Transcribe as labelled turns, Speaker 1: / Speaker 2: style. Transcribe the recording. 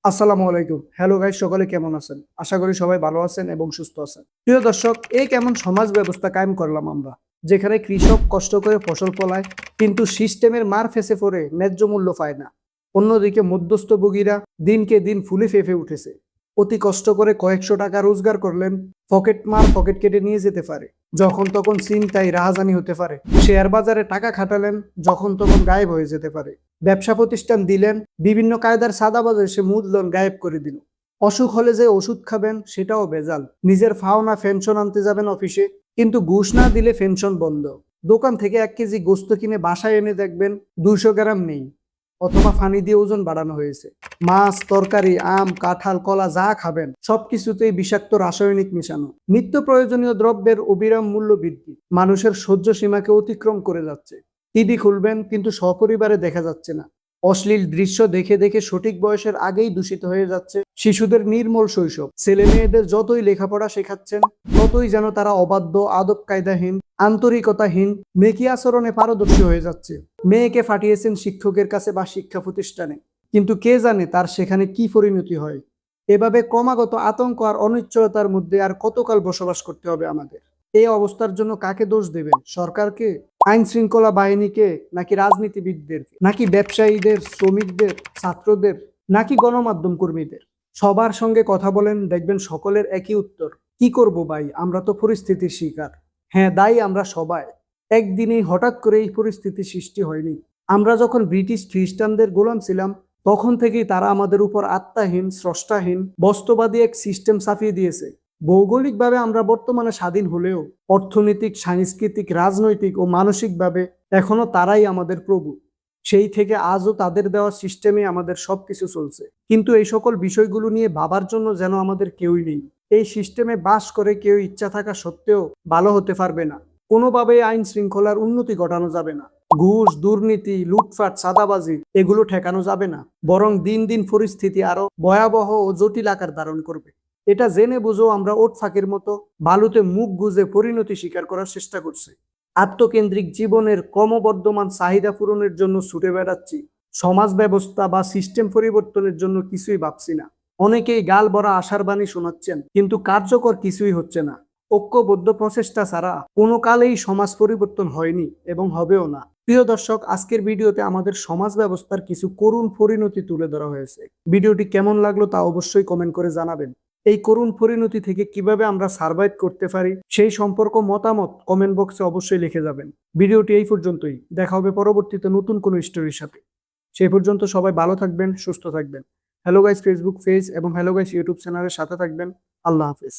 Speaker 1: আসসালামু আলাইকুম। Hello guys, সকলে কেমন আছেন? আশা করি সবাই ভালো আছেন এবং সুস্থ আছেন। প্রিয় দর্শক, এই কেমন সমাজ ব্যবস্থা কায়েম করলাম আমরা, যেখানে কৃষক কষ্ট করে ফসল ফলায় কিন্তু সিস্টেমের মার ফেসে পড়ে ন্যায্য মূল্য পায় না। অন্যদিকে মধ্যস্থভোগীরা দিনকে দিন ফুলে ফেঁপে উঠেছে। অতি কষ্ট করে কয়েকশো টাকা রোজগার করলেন, পকেট মার পকেট কেটে নিয়ে যেতে পারে। যখন তখন ছিনতাই রাহাজানি হতে পারে। শেয়ার বাজারে টাকা খাটালেন, যখন তখন গায়েব হয়ে যেতে পারে। ব্যবসা প্রতিষ্ঠান দিলেন, বিভিন্ন কায়দার সাদাবাজে সে মূলধন গায়েব করে দিল। অসুখ হলে যে ওষুধ খাবেন সেটাও ভেজাল। নিজের ফাওনা পেনশন আনতে যাবেন অফিসে, কিন্তু ঘুষ না দিলে পেনশন বন্ধ। দোকান থেকে 1 কেজি গোস্ত কিনে বাসায় এনে দেখবেন 200 গ্রাম নেই, অথবা ফানি দিয়ে ওজন বাড়ানো হয়েছে। মাছ, তরকারি, আম, কাঁঠাল, কলা যা খাবেন সবকিছুতেই বিষাক্ত রাসায়নিক মিশানো। নিত্য প্রয়োজনীয় দ্রব্যের অবিরাম মূল্য বৃদ্ধি মানুষের সহ্য সীমাকে অতিক্রম করে যাচ্ছে। টিভি খুলবেন কিন্তু সপরিবারে দেখা যাচ্ছে না। অশ্লীল দৃশ্য দেখে দেখে সঠিক বয়সের আগেই দূষিত হয়ে যাচ্ছে শিশুদের নির্মল শৈশব। ছেলে মেয়েদের যতই লেখাপড়া শেখাচ্ছেন, ততই যেন তারা অবাধ্য, আদব কায়দাহীন, আন্তরিকতাহীন, মেকি আচরণে পারদর্শী হয়ে যাচ্ছে। মেয়েকে ফাটিয়েছেন শিক্ষকের কাছে বা শিক্ষা প্রতিষ্ঠানে, কিন্তু কে জানে তার সেখানে কি পরিণতি হয়। এভাবে ক্রমাগত আতঙ্ক আর অনিশ্চয়তার মধ্যে আর কতকাল বসবাস করতে হবে আমাদের? এই অবস্থার জন্য কাকে দোষ দেবেন? সরকারকে, আইন শৃঙ্খলা বাহিনীকে, নাকি রাজনীতিবিদদেরকে, নাকি ব্যবসায়ীদের, শ্রমিকদের, ছাত্রদের, নাকি গণমাধ্যম কর্মীদের? সবার সঙ্গে কথা বলেন, দেখবেন সকলের একই উত্তর, কি করব ভাই, আমরা তো পরিস্থিতির শিকার। হ্যাঁ, দায়ী আমরা সবাই। একদিনেই হঠাৎ করে এই পরিস্থিতি সৃষ্টি হয়নি। আমরা যখন ব্রিটিশ খ্রিস্টানদের গোলাম ছিলাম, তখন থেকেই তারা আমাদের উপর আত্মাহীন, স্রষ্টাহীন, বস্তুবাদী এক সিস্টেম চাপিয়ে দিয়েছে। ভৌগোলিকভাবে আমরা বর্তমানে স্বাধীন হলেও অর্থনৈতিক, সাংস্কৃতিক, রাজনৈতিক ও মানসিকভাবে এখনো তারাই আমাদের প্রভু। সেই থেকে আজও তাদের দেওয়া সিস্টেমে আমাদের সবকিছু চলছে। কিন্তু এই সকল বিষয়গুলো নিয়ে ভাবার জন্য যেন আমাদের কেউই নেই। এই সিস্টেমে বাস করে কেউ ইচ্ছা থাকা সত্ত্বেও ভালো হতে পারবে না। কোনোভাবেই আইন শৃঙ্খলার উন্নতি ঘটানো যাবে না। ঘুষ, দুর্নীতি, লুটপাট, চাঁদাবাজি এগুলো ঠেকানো যাবে না। বরং দিন দিন পরিস্থিতি আরো ভয়াবহ ও জটিল আকার ধারণ করবে। এটা জেনে বুঝো আমরা ওট ফাঁকির মতো বালুতে মুখ গুজে পরিণতি স্বীকার করার চেষ্টা করছি। আত্মকেন্দ্রিক জীবনের ক্রমবর্ধমান চাহিদা পূরণের জন্য ছুটে বেড়াচ্ছি। সমাজ ব্যবস্থা বা সিস্টেম পরিবর্তনের জন্য কিছুই ভাবছি না। অনেকেই গাল ভরা আশার বাণী শোনাচ্ছেন, কিন্তু কার্যকর কিছুই হচ্ছে না। ঐক্যবদ্ধ প্রচেষ্টা ছাড়া কোনো কালেই সমাজ পরিবর্তন হয়নি এবং হবেও না। প্রিয় দর্শক, আজকের ভিডিওতে আমাদের সমাজ ব্যবস্থার কিছু করুণ পরিণতি তুলে ধরা হয়েছে। ভিডিওটি কেমন লাগলো তা অবশ্যই কমেন্ট করে জানাবেন। এই করুণ পরিণতি থেকে কিভাবে আমরা সার্ভাইভ করতে পারি সেই সম্পর্ক মতামত কমেন্ট বক্সে অবশ্যই লিখে যাবেন। ভিডিওটি এই পর্যন্তই, দেখা হবে পরবর্তীতে নতুন কোনো স্টোরির সাথে। সেই পর্যন্ত সবাই ভালো থাকবেন, সুস্থ থাকবেন। হ্যালো গাইস ফেসবুক পেজ এবং হ্যালো গাইস ইউটিউব চ্যানেলের সাথে থাকবেন। আল্লাহ হাফেজ।